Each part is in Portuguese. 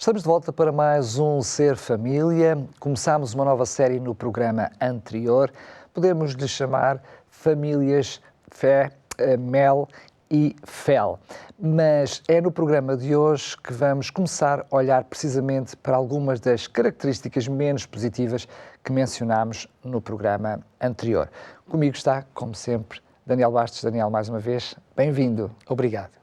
Estamos de volta para mais um Ser Família. Começámos uma nova série no programa anterior. Podemos lhe chamar Famílias Fé, Mel e Fel. Mas é no programa de hoje que vamos começar a olhar precisamente para algumas das características menos positivas que mencionámos no programa anterior. Comigo está, como sempre, Daniel Bastos. Daniel, mais uma vez, bem-vindo. Obrigado.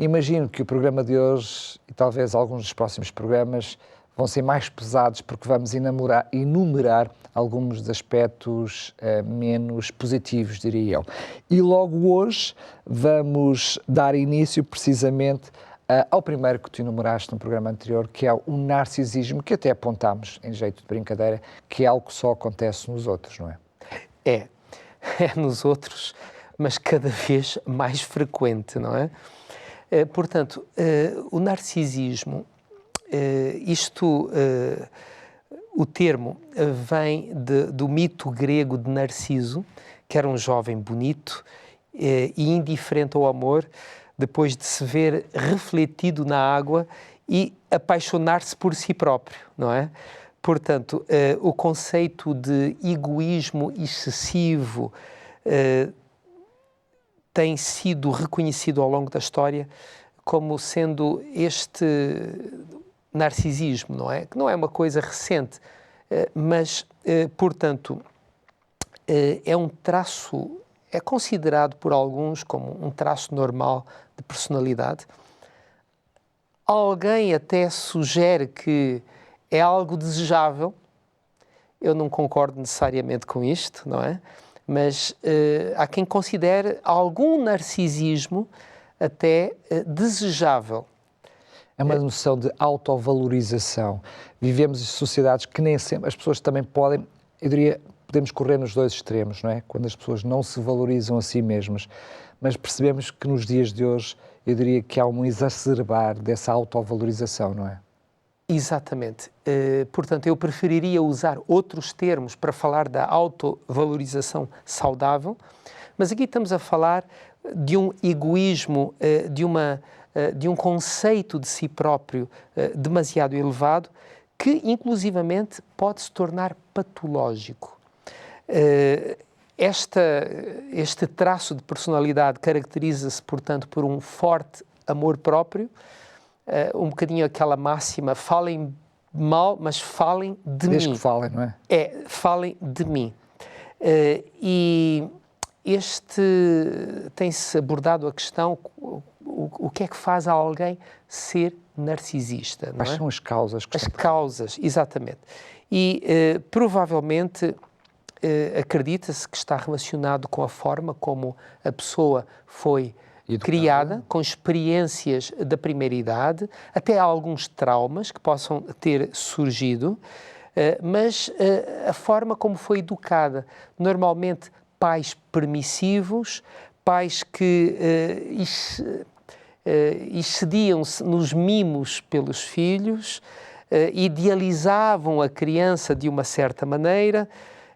Imagino que o programa de hoje e talvez alguns dos próximos programas vão ser mais pesados porque vamos enumerar alguns dos aspectos menos positivos, diria eu. E logo hoje vamos dar início precisamente ao primeiro que tu enumeraste no programa anterior, que é o narcisismo, que até apontámos em jeito de brincadeira, que é algo que só acontece nos outros, não é? É nos outros, mas cada vez mais frequente, não é? Portanto, o narcisismo, o termo vem do mito grego de Narciso, que era um jovem bonito e indiferente ao amor, depois de se ver refletido na água e apaixonar-se por si próprio, não é? Portanto, o conceito de egoísmo excessivo tem sido reconhecido ao longo da história como sendo este narcisismo, não é? Que não é uma coisa recente, mas, portanto, é um traço, é considerado por alguns como um traço normal de personalidade. Alguém até sugere que é algo desejável. Eu não concordo necessariamente com isto, não é? Mas há quem considere algum narcisismo até desejável. É uma noção de autovalorização. Vivemos em sociedades que nem sempre, as pessoas também podem, eu diria, podemos correr nos dois extremos, não é? Quando as pessoas não se valorizam a si mesmas, mas percebemos que nos dias de hoje, eu diria que há um exacerbar dessa autovalorização, não é? Exatamente. Portanto, eu preferiria usar outros termos para falar da autovalorização saudável, mas aqui estamos a falar de um egoísmo, de um conceito de si próprio demasiado elevado, que inclusivamente pode se tornar patológico. Este traço de personalidade caracteriza-se, portanto, por um forte amor próprio, um bocadinho aquela máxima, falem mal, mas falem de mim. Desde que falem, não é? Falem de mim. E tem-se abordado a questão, o que é que faz a alguém ser narcisista, não é? Quais são as causas? As causas, exatamente. E provavelmente acredita-se que está relacionado com a forma como a pessoa foi criada, com experiências da primeira idade, até alguns traumas que possam ter surgido, mas a forma como foi educada. Normalmente, pais permissivos, pais que excediam-se nos mimos pelos filhos, idealizavam a criança de uma certa maneira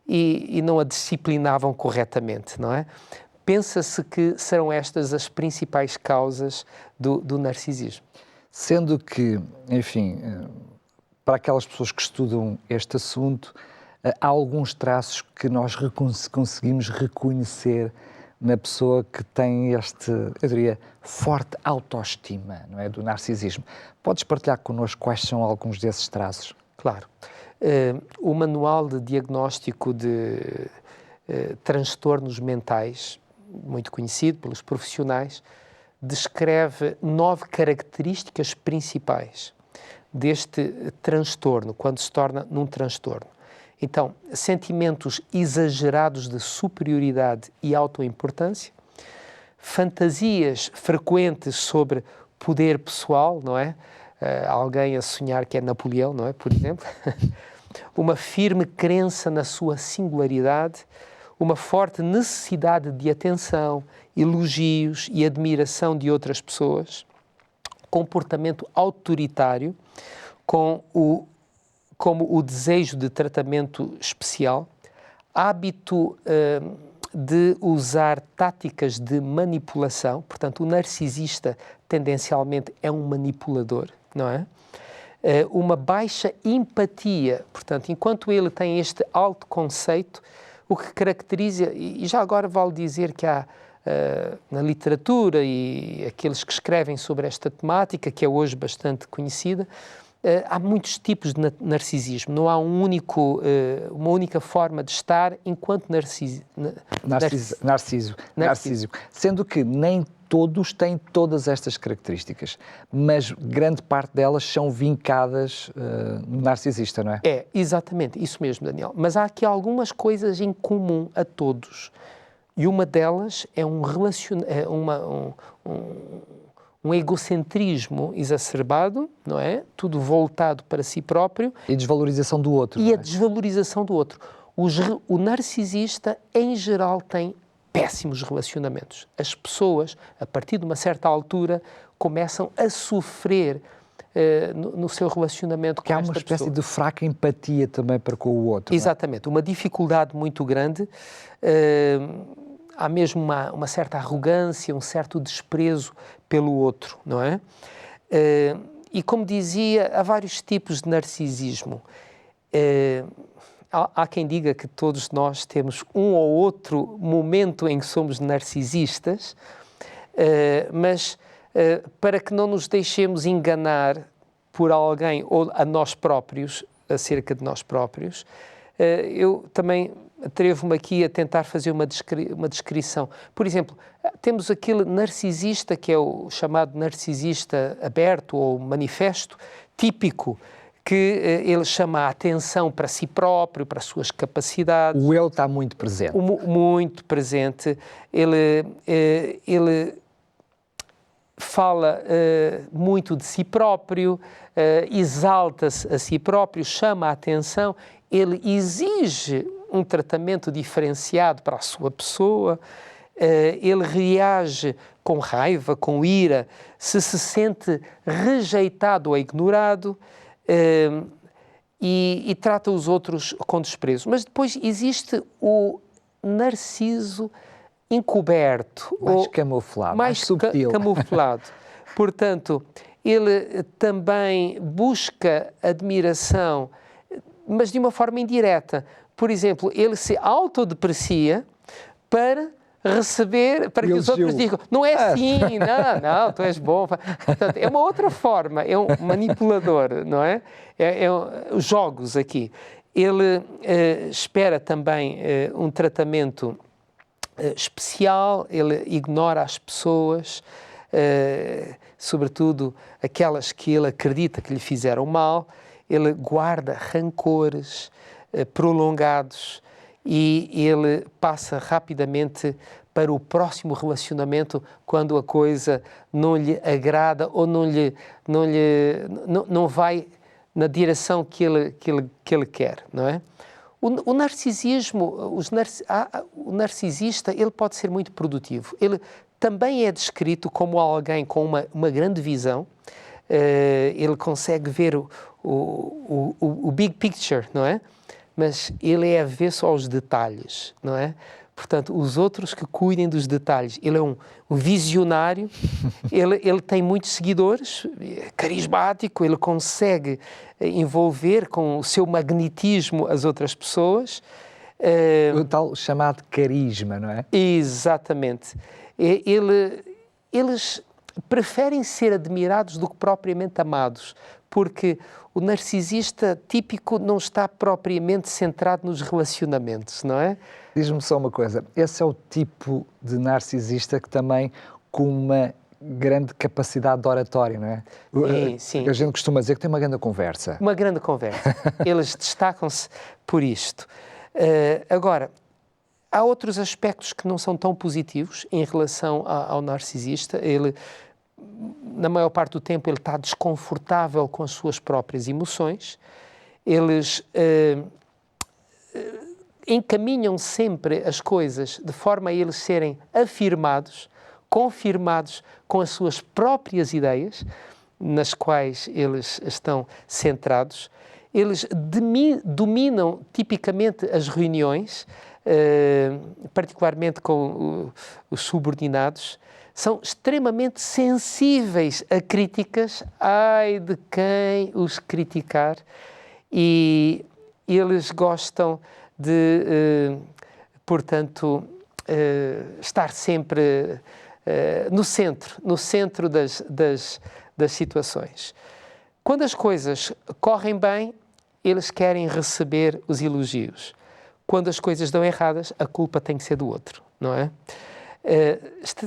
e não a disciplinavam corretamente, não é? Pensa-se que serão estas as principais causas do narcisismo. Sendo que, enfim, para aquelas pessoas que estudam este assunto, há alguns traços que nós conseguimos reconhecer na pessoa que tem eu diria, forte autoestima, não é, do narcisismo. Podes partilhar connosco quais são alguns desses traços? Claro. O Manual de Diagnóstico de Transtornos Mentais, muito conhecido pelos profissionais, descreve 9 características principais deste transtorno, quando se torna num transtorno. Então, sentimentos exagerados de superioridade e autoimportância, fantasias frequentes sobre poder pessoal, não é? Alguém a sonhar que é Napoleão, não é? Por exemplo. Uma firme crença na sua singularidade, uma forte necessidade de atenção, elogios e admiração de outras pessoas, comportamento autoritário, como o desejo de tratamento especial, hábito de usar táticas de manipulação, portanto, o narcisista tendencialmente é um manipulador, não é? uma baixa empatia. Portanto, enquanto ele tem este alto conceito, o que caracteriza, e já agora vale dizer que há na literatura e aqueles que escrevem sobre esta temática, que é hoje bastante conhecida, há muitos tipos de narcisismo. Não há uma única forma de estar enquanto narciso. Sendo que nem todos têm todas estas características, mas grande parte delas são vincadas no narcisista, não é? É, exatamente, isso mesmo, Daniel. Mas há aqui algumas coisas em comum a todos. E uma delas é um egocentrismo exacerbado, não é? Tudo voltado para si próprio. E desvalorização do outro. E a desvalorização do outro. O narcisista, em geral, tem péssimos relacionamentos. As pessoas, a partir de uma certa altura, começam a sofrer no seu relacionamento com esta pessoa. Que há uma espécie de fraca empatia também para com o outro. Exatamente, uma dificuldade muito grande. Há mesmo uma certa arrogância, um certo desprezo pelo outro, não é? E como dizia, há vários tipos de narcisismo. Há quem diga que todos nós temos um ou outro momento em que somos narcisistas, mas para que não nos deixemos enganar por alguém ou a nós próprios, acerca de nós próprios, eu também atrevo-me aqui a tentar fazer uma descrição. Por exemplo, temos aquele narcisista que é o chamado narcisista aberto ou manifesto, típico, que ele chama a atenção para si próprio, para as suas capacidades. O eu está muito presente. Muito presente. Ele fala muito de si próprio, exalta-se a si próprio, chama a atenção, ele exige um tratamento diferenciado para a sua pessoa, ele reage com raiva, com ira, se sente rejeitado ou ignorado, e trata os outros com desprezo. Mas depois existe o narciso encoberto. Mais camuflado, mais subtil. Camuflado. Portanto, ele também busca admiração, mas de uma forma indireta. Por exemplo, ele se autodeprecia para receber, para que os outros digam, não é assim, não, tu és bom. Portanto, é uma outra forma, é um manipulador, não é? Os jogos aqui. Ele espera também um tratamento especial, ele ignora as pessoas, sobretudo aquelas que ele acredita que lhe fizeram mal, ele guarda rancores prolongados e ele passa rapidamente para o próximo relacionamento quando a coisa não lhe agrada ou não vai na direção que ele quer, não é? O narcisismo, o narcisista, ele pode ser muito produtivo. Ele também é descrito como alguém com uma grande visão. Ele consegue ver o big picture, não é? Mas ele é avesso aos detalhes, não é? Portanto, os outros que cuidem dos detalhes. Ele é um visionário, ele tem muitos seguidores, é carismático, ele consegue envolver com o seu magnetismo as outras pessoas. O tal chamado carisma, não é? Exatamente. Eles preferem ser admirados do que propriamente amados, porque o narcisista típico não está propriamente centrado nos relacionamentos, não é? Diz-me só uma coisa, esse é o tipo de narcisista que também com uma grande capacidade de oratória, não é? Sim. A gente costuma dizer que tem uma grande conversa. Uma grande conversa. Eles destacam-se por isto. Agora, há outros aspectos que não são tão positivos em relação ao narcisista. Ele, na maior parte do tempo, ele está desconfortável com as suas próprias emoções. Eles encaminham sempre as coisas de forma a eles serem afirmados, confirmados com as suas próprias ideias, nas quais eles estão centrados. Eles dominam tipicamente as reuniões, particularmente com os subordinados, são extremamente sensíveis a críticas, ai de quem os criticar, e eles gostam de, portanto, estar sempre no centro das situações. Quando as coisas correm bem, eles querem receber os elogios. Quando as coisas dão erradas, a culpa tem que ser do outro, não é?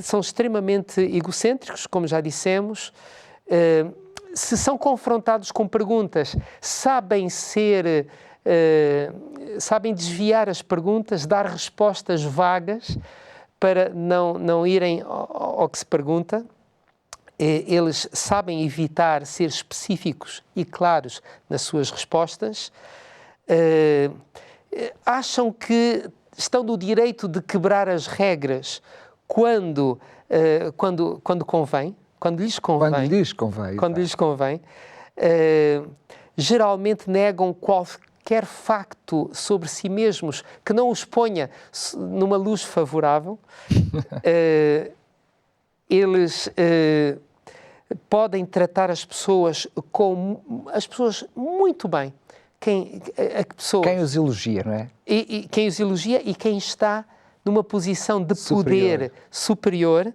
São extremamente egocêntricos, como já dissemos. Se são confrontados com perguntas, sabem desviar as perguntas, dar respostas vagas para não irem ao que se pergunta. Eles sabem evitar ser específicos e claros nas suas respostas. Acham que estão no direito de quebrar as regras quando convém, quando lhes convém. Geralmente negam qualquer facto sobre si mesmos que não os ponha numa luz favorável. Eles podem tratar as pessoas muito bem. Quem os elogia, não é? Quem os elogia e quem está numa posição de poder superior,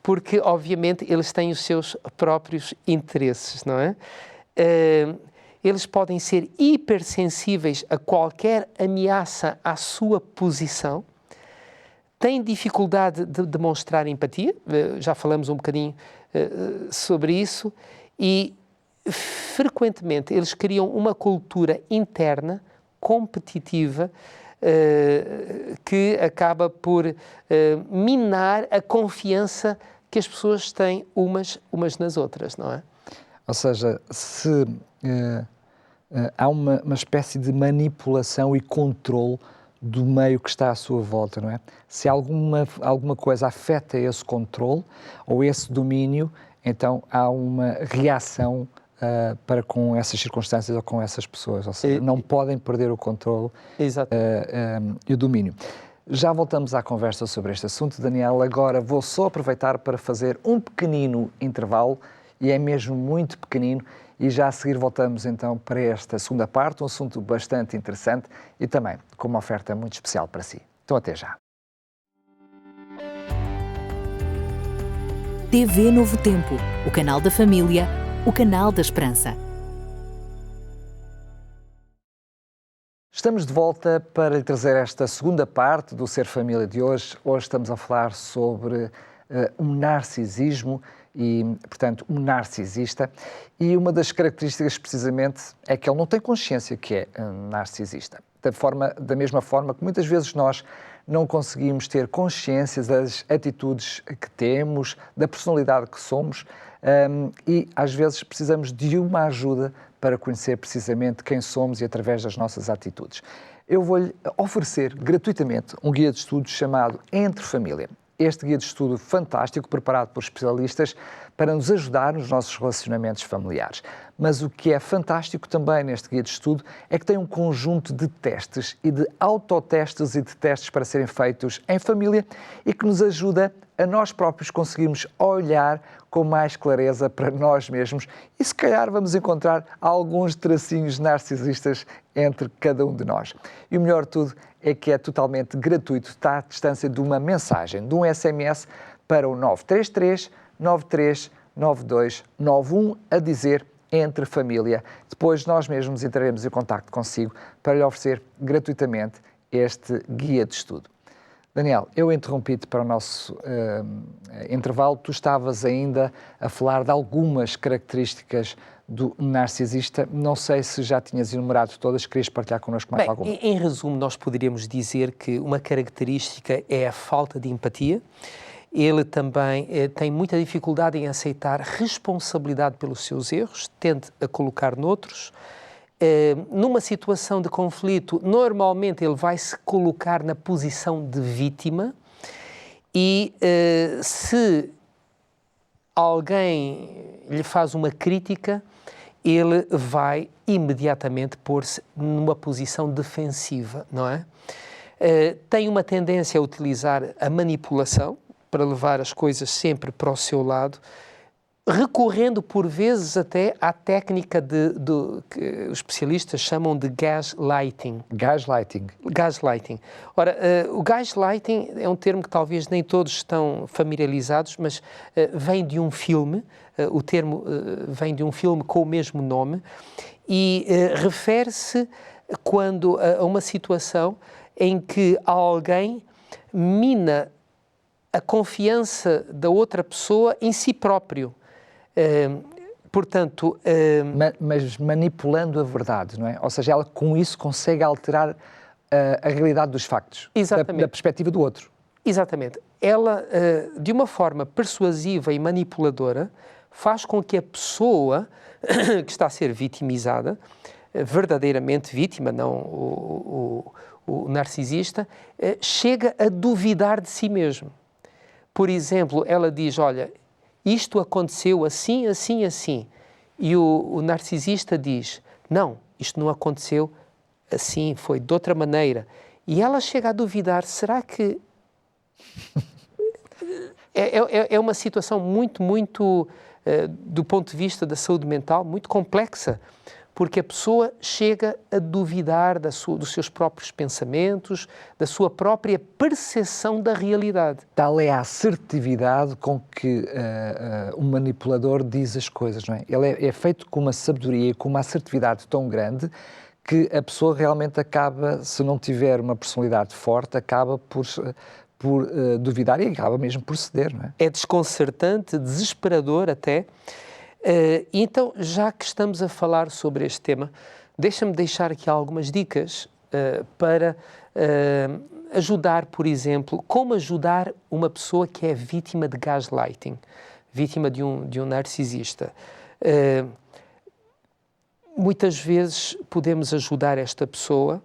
porque, obviamente, eles têm os seus próprios interesses, não é? Eles podem ser hipersensíveis a qualquer ameaça à sua posição, têm dificuldade de demonstrar empatia, já falamos um bocadinho sobre isso, e frequentemente eles criam uma cultura interna, competitiva, que acaba por minar a confiança que as pessoas têm umas nas outras, não é? Ou seja, se há uma espécie de manipulação e controle do meio que está à sua volta, não é? Se alguma coisa afeta esse controle ou esse domínio, então há uma reação para com essas circunstâncias ou com essas pessoas, ou seja, não podem perder o controle e o domínio. Já voltamos à conversa sobre este assunto, Daniel. Agora vou só aproveitar para fazer um pequenino intervalo, e é mesmo muito pequenino, e já a seguir voltamos então para esta segunda parte, um assunto bastante interessante e também com uma oferta muito especial para si. Então até já. TV Novo Tempo, o canal da família, o canal da esperança. Estamos de volta para lhe trazer esta segunda parte do Ser Família de hoje. Hoje estamos a falar sobre um narcisismo e, portanto, um narcisista. E uma das características, precisamente, é que ele não tem consciência que é narcisista. Da mesma forma que muitas vezes nós não conseguimos ter consciência das atitudes que temos, da personalidade que somos, e às vezes precisamos de uma ajuda para conhecer precisamente quem somos e através das nossas atitudes. Eu vou-lhe oferecer gratuitamente um guia de estudo chamado Entre Família. Este guia de estudo fantástico, preparado por especialistas, para nos ajudar nos nossos relacionamentos familiares. Mas o que é fantástico também neste guia de estudo é que tem um conjunto de testes e de autotestes e de testes para serem feitos em família e que nos ajuda a nós próprios conseguirmos olhar com mais clareza para nós mesmos e se calhar vamos encontrar alguns tracinhos narcisistas entre cada um de nós. E o melhor de tudo é que é totalmente gratuito, está à distância de uma mensagem, de um SMS para o 933 93 92 91 a dizer Entre Família. Depois nós mesmos entraremos em contacto consigo para lhe oferecer gratuitamente este guia de estudo. Daniel, eu interrompi-te para o nosso intervalo. Tu estavas ainda a falar de algumas características do narcisista. Não sei se já tinhas enumerado todas, querias partilhar connosco mais alguma? Em resumo, nós poderíamos dizer que uma característica é a falta de empatia. Ele também tem muita dificuldade em aceitar responsabilidade pelos seus erros, tende a colocar noutros. Numa situação de conflito, normalmente ele vai se colocar na posição de vítima e se alguém lhe faz uma crítica, ele vai imediatamente pôr-se numa posição defensiva, não é? Tem uma tendência a utilizar a manipulação para levar as coisas sempre para o seu lado, recorrendo por vezes até à técnica que os especialistas chamam de gaslighting. Gaslighting. Gaslighting. Ora, o gaslighting é um termo que talvez nem todos estão familiarizados, mas vem de um filme, o termo vem de um filme com o mesmo nome e refere-se a uma situação em que alguém mina a confiança da outra pessoa em si próprio. Portanto... Mas manipulando a verdade, não é? Ou seja, ela com isso consegue alterar a realidade dos factos. Exatamente. Da perspectiva do outro. Exatamente. Ela, de uma forma persuasiva e manipuladora, faz com que a pessoa que está a ser vitimizada, verdadeiramente vítima, não o narcisista, chega a duvidar de si mesmo. Por exemplo, ela diz, olha, isto aconteceu assim, assim, assim. E o narcisista diz, não, isto não aconteceu assim, foi de outra maneira. E ela chega a duvidar, será que... É uma situação muito, do ponto de vista da saúde mental, muito complexa, porque a pessoa chega a duvidar dos seus próprios pensamentos, da sua própria percepção da realidade. Tal é a assertividade com que o manipulador diz as coisas, não é? Ele é feito com uma sabedoria e com uma assertividade tão grande que a pessoa realmente acaba, se não tiver uma personalidade forte, acaba por duvidar e acaba mesmo por ceder, não é? É desconcertante, desesperador até. Então, já que estamos a falar sobre este tema, deixa-me deixar aqui algumas dicas para ajudar, por exemplo, como ajudar uma pessoa que é vítima de gaslighting, vítima de um narcisista. Muitas vezes podemos ajudar esta pessoa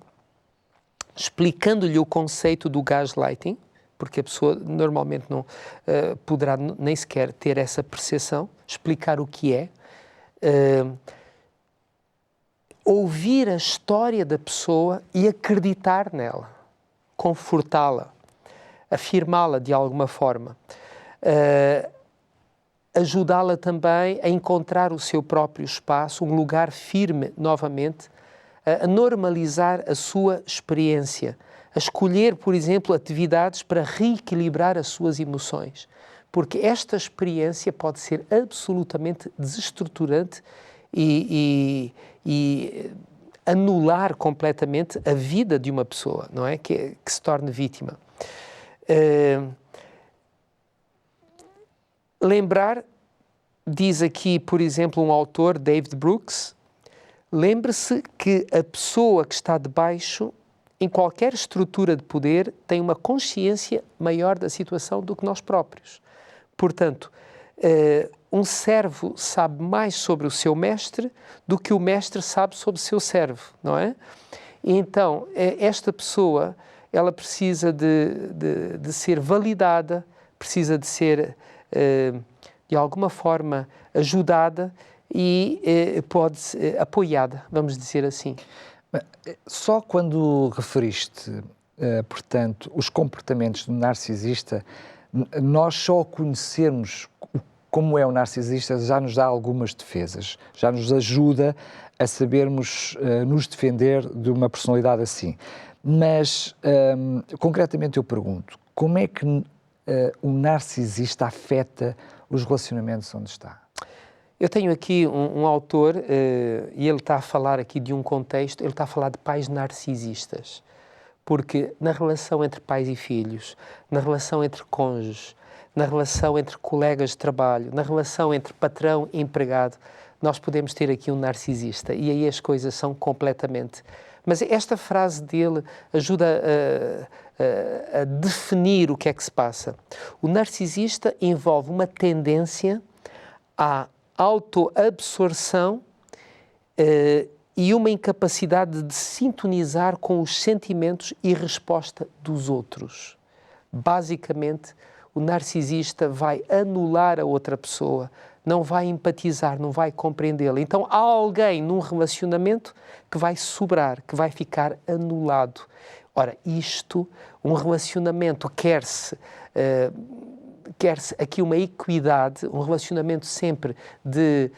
explicando-lhe o conceito do gaslighting, porque a pessoa normalmente não poderá nem sequer ter essa percepção, explicar o que é, ouvir a história da pessoa e acreditar nela, confortá-la, afirmá-la de alguma forma, ajudá-la também a encontrar o seu próprio espaço, um lugar firme novamente, a normalizar a sua experiência, a escolher, por exemplo, atividades para reequilibrar as suas emoções, porque esta experiência pode ser absolutamente desestruturante e anular completamente a vida de uma pessoa, não é? Que se torne vítima. Lembrar, diz aqui, por exemplo, um autor, David Brooks, lembre-se que a pessoa que está debaixo, em qualquer estrutura de poder, tem uma consciência maior da situação do que nós próprios. Portanto, um servo sabe mais sobre o seu mestre do que o mestre sabe sobre o seu servo, não é? E então, esta pessoa, ela precisa de ser validada, precisa de ser, de alguma forma, ajudada e pode ser apoiada, vamos dizer assim. Só quando referiste, portanto, os comportamentos do narcisista, nós só conhecermos como é o narcisista já nos dá algumas defesas, já nos ajuda a sabermos nos defender de uma personalidade assim. Mas, concretamente eu pergunto, como é que o narcisista afeta os relacionamentos onde está? Eu tenho aqui um autor, e ele está a falar aqui de um contexto, ele está a falar de pais narcisistas, porque na relação entre pais e filhos, na relação entre cônjuges, na relação entre colegas de trabalho, na relação entre patrão e empregado, nós podemos ter aqui um narcisista, e aí as coisas são completamente... Mas esta frase dele ajuda a definir o que é que se passa. O narcisista envolve uma tendência à autoabsorção e uma incapacidade de sintonizar com os sentimentos e resposta dos outros. Basicamente, o narcisista vai anular a outra pessoa, não vai empatizar, não vai compreendê-la. Então, há alguém num relacionamento que vai sobrar, que vai ficar anulado. Ora, um relacionamento quer-se quer-se aqui uma equidade, um relacionamento sempre de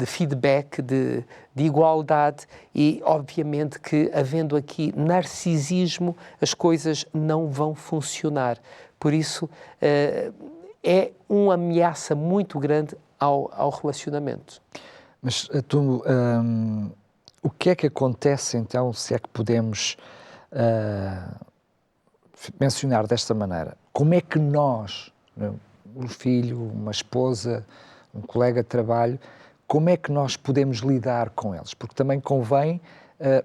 feedback, de igualdade e, obviamente, que havendo aqui narcisismo, as coisas não vão funcionar. Por isso, é uma ameaça muito grande ao relacionamento. Mas o que é que acontece, então, se é que podemos mencionar desta maneira? Como é que nós, um filho, uma esposa, um colega de trabalho, como é que nós podemos lidar com eles? Porque também convém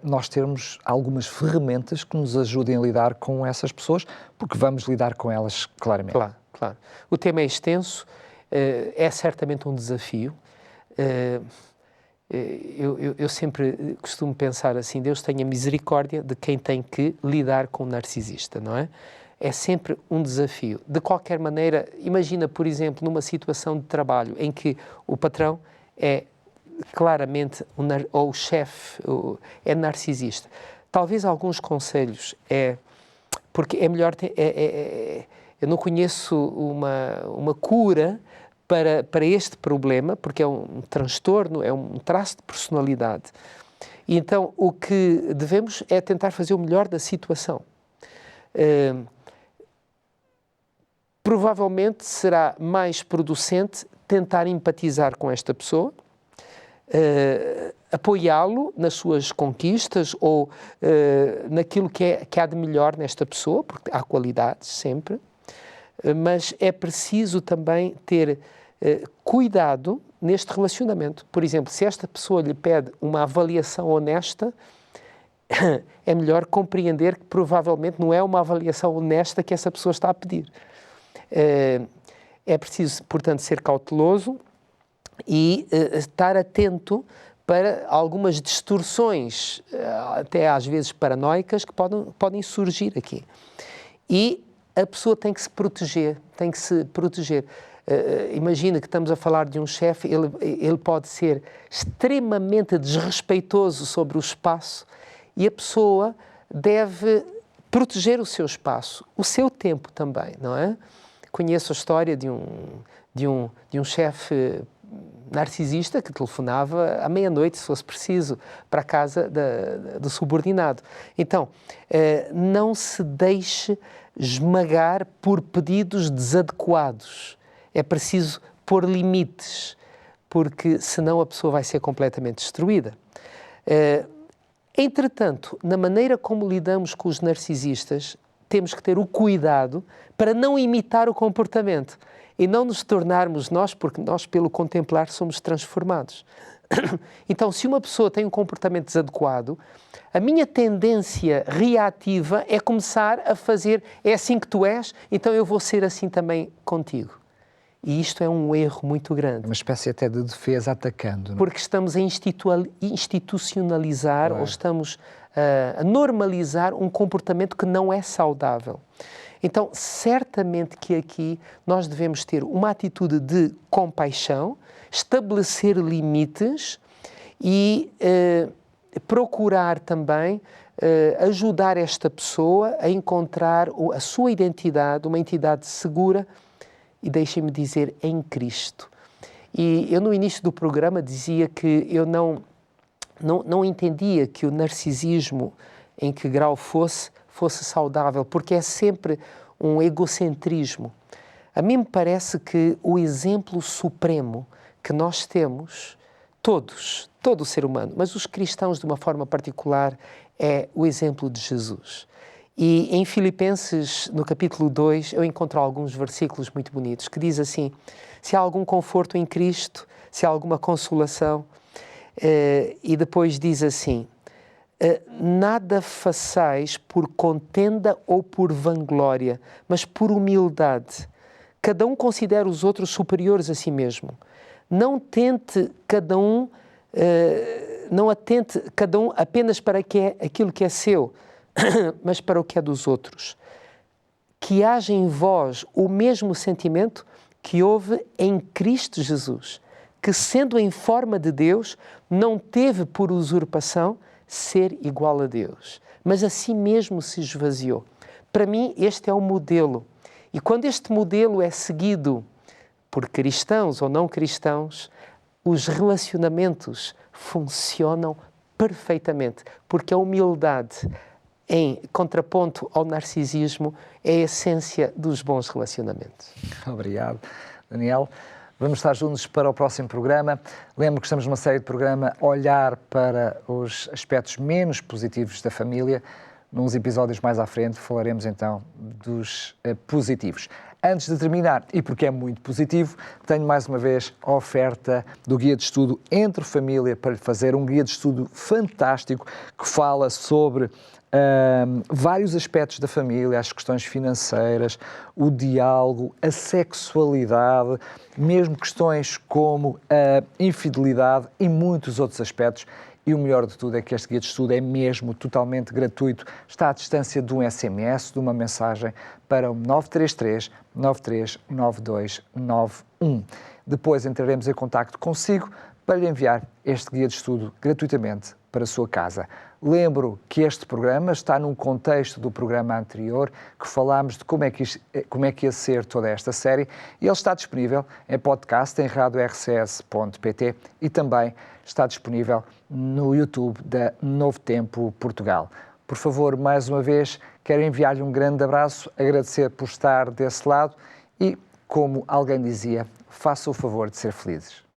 nós termos algumas ferramentas que nos ajudem a lidar com essas pessoas, porque vamos lidar com elas claramente. Claro, claro. O tema é extenso, é certamente um desafio. Eu sempre costumo pensar assim, Deus tenha misericórdia de quem tem que lidar com o narcisista, não é? É sempre um desafio. De qualquer maneira, imagina, por exemplo, numa situação de trabalho em que o patrão é claramente, ou o chefe é narcisista. Talvez alguns conselhos porque é melhor eu não conheço uma cura para este problema, porque é um transtorno, é um traço de personalidade. E então o que devemos é tentar fazer o melhor da situação. Provavelmente será mais producente tentar empatizar com esta pessoa, apoiá-lo nas suas conquistas ou naquilo que há de melhor nesta pessoa, porque há qualidades sempre, mas é preciso também ter cuidado neste relacionamento. Por exemplo, se esta pessoa lhe pede uma avaliação honesta, é melhor compreender que provavelmente não é uma avaliação honesta que essa pessoa está a pedir. É preciso, portanto, ser cauteloso e estar atento para algumas distorções, até às vezes paranoicas, que podem surgir aqui. E a pessoa tem que se proteger, Imagina que estamos a falar de um chefe, ele pode ser extremamente desrespeitoso sobre o espaço e a pessoa deve proteger o seu espaço, o seu tempo também, não é? Conheço a história de um chefe narcisista que telefonava à meia-noite, se fosse preciso, para a casa do subordinado. Então, não se deixe esmagar por pedidos desadequados. É preciso pôr limites, porque senão a pessoa vai ser completamente destruída. Entretanto, na maneira como lidamos com os narcisistas, temos que ter o cuidado para não imitar o comportamento e não nos tornarmos nós, porque nós, pelo contemplar, somos transformados. Então, se uma pessoa tem um comportamento desadequado, a minha tendência reativa é começar a fazer, é assim que tu és, então eu vou ser assim também contigo. E isto é um erro muito grande. Uma espécie até de defesa atacando. Não? Porque estamos a institucionalizar ou estamos a normalizar um comportamento que não é saudável. Então, certamente que aqui nós devemos ter uma atitude de compaixão, estabelecer limites e procurar também ajudar esta pessoa a encontrar a sua identidade, uma identidade segura, e deixem-me dizer, em Cristo. E eu no início do programa dizia que eu não entendia que o narcisismo, em que grau fosse saudável, porque é sempre um egocentrismo. A mim me parece que o exemplo supremo que nós temos, todo o ser humano, mas os cristãos de uma forma particular, é o exemplo de Jesus. E em Filipenses, no capítulo 2, eu encontro alguns versículos muito bonitos, que diz assim, se há algum conforto em Cristo, se há alguma consolação, e depois diz assim, nada façais por contenda ou por vanglória, mas por humildade. Cada um considera os outros superiores a si mesmo. Não atente cada um apenas para aquilo que é seu, mas para o que é dos outros. Que haja em vós o mesmo sentimento que houve em Cristo Jesus, que sendo em forma de Deus, não teve por usurpação ser igual a Deus, mas a si mesmo se esvaziou. Para mim, este é o modelo. E quando este modelo é seguido por cristãos ou não cristãos, os relacionamentos funcionam perfeitamente, porque a humildade, em contraponto ao narcisismo, é a essência dos bons relacionamentos. Obrigado, Daniel. Vamos estar juntos para o próximo programa. Lembro que estamos numa série de programa Olhar para os aspectos menos positivos da família. Nos episódios mais à frente falaremos então dos positivos. Antes de terminar, e porque é muito positivo, tenho mais uma vez a oferta do Guia de Estudo Entre Família para lhe fazer, um guia de estudo fantástico que fala sobre vários aspectos da família, as questões financeiras, o diálogo, a sexualidade, mesmo questões como a infidelidade e muitos outros aspectos. E o melhor de tudo é que este guia de estudo é mesmo totalmente gratuito. Está à distância de um SMS, de uma mensagem para o 933 939291. Depois entraremos em contacto consigo para lhe enviar este guia de estudo gratuitamente para a sua casa. Lembro que este programa está num contexto do programa anterior, que falámos de como é que ia ser toda esta série, e ele está disponível em podcast em radiorcs.pt e também está disponível no YouTube da Novo Tempo Portugal. Por favor, mais uma vez, quero enviar-lhe um grande abraço, agradecer por estar desse lado e, como alguém dizia, faça o favor de ser felizes.